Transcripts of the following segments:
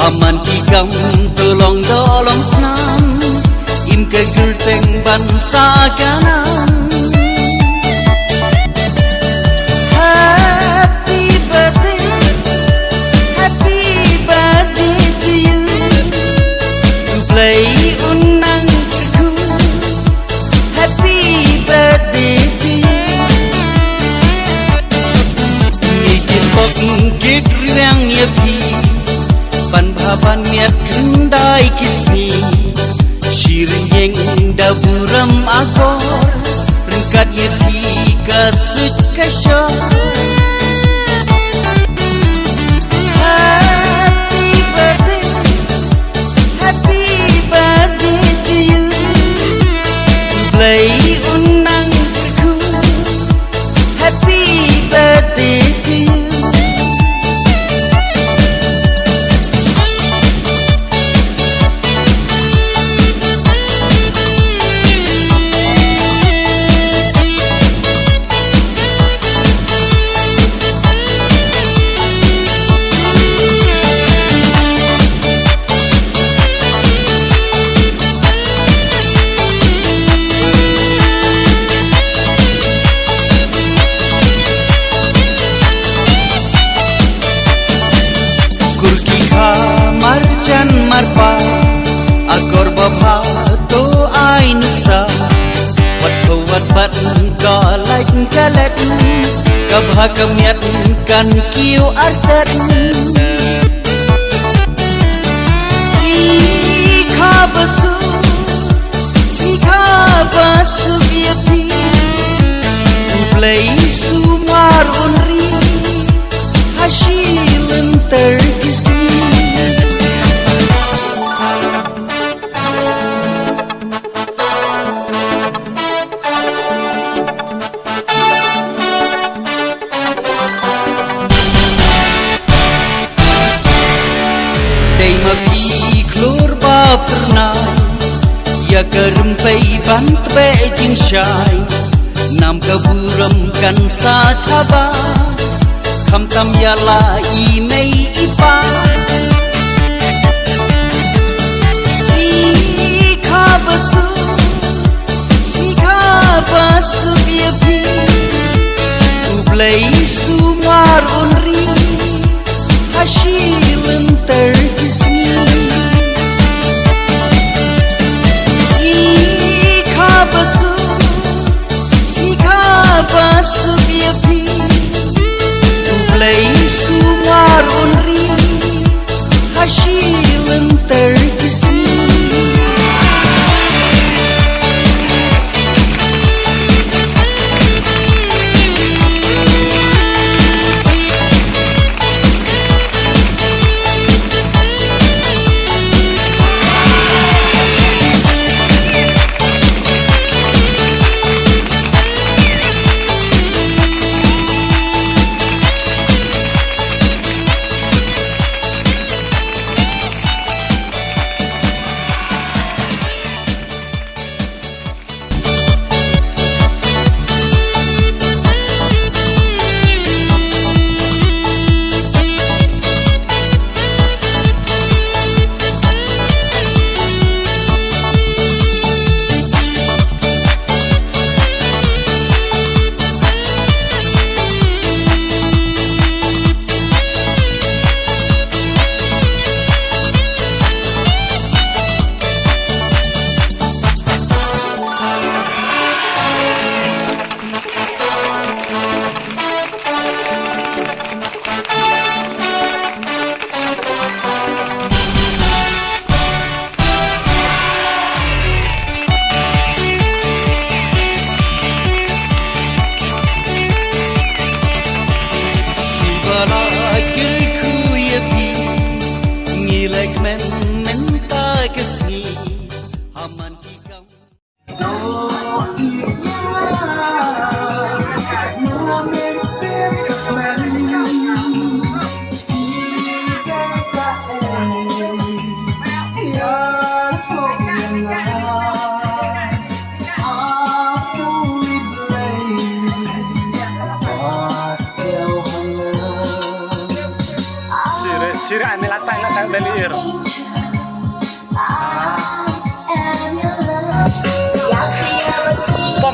Haman ikam tolong dolong senam im kegulteng bangsa kanan. Happy birthday to you. To play unang ku. Happy birthday to you. Ikin bok kit riang yepi. Ban baban miat kendai kismi Shiring yang daburam akor Rengkat yeti kasut kasyar Happy birthday to you. Play unang ku. Happy birthday to you. Marjan marpa akor bapa to ai nusa wat kawat bat galai galet kabha kamiat kan kiu arter sikha basu biapi play sumar unri hasilun terkisi. Mapi klur ba pernah ya kerempai bant bejing syai nam keburam kan sataba kam tam ya la imei ipa sikha basu biapi ublai sumar unri hasilun terkisi. Sikha basu biapi ublai sumar unri hasilun terkisi. sirah milatai nak tahu delir. Pom.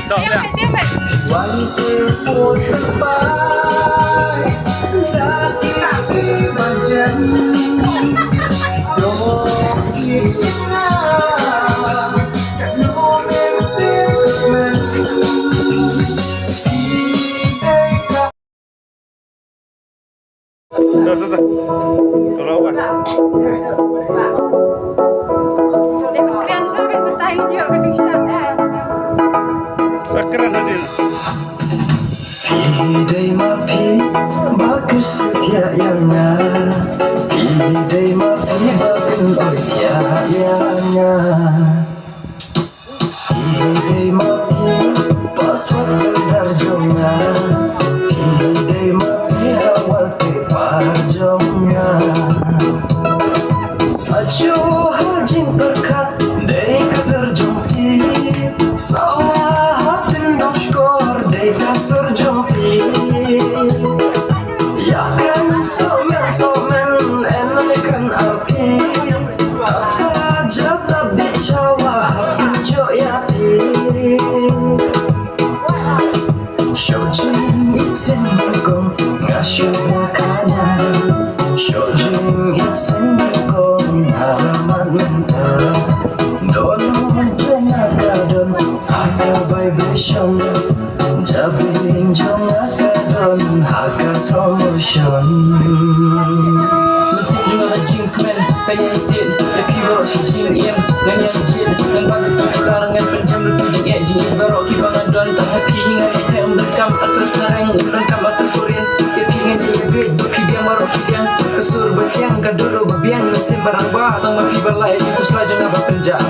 Tahu dia. Tuh. Kalau apa? Dapat keren sampai bertahan dia ke tingkat. Sakran hadir. Pidai mapi bakar setia yangnya, pidai mapi bakar oitia yangnya, pidai mapi paswat fendar jomnya, pidai mapi awal pepar jomnya. Sajo hajin berkat dari kabar jompi, sawah hatin doskor dari kasur jompi. Ya kan somen enak kan api, tak saja tak dicawa pinjau yapi. Shojing itsen gong ngasyo makanan, shojing itsen gong halaman mentah. Dono jong akadon haka vibration, jabing jong akadon haka solution. Mesin juga jing kemen kayak itin, lebih baru si jing iem nanya jin dan bagi larangan penjam lebih jing jing baru kibangan don tak happy hingga item berkam atas nareng berkam atas korin dia pingin dia bed berkibiang baru kibiang kesur betiang kadoro babiang mesin barang bah atau mapi balai itu selajeng apa penjam.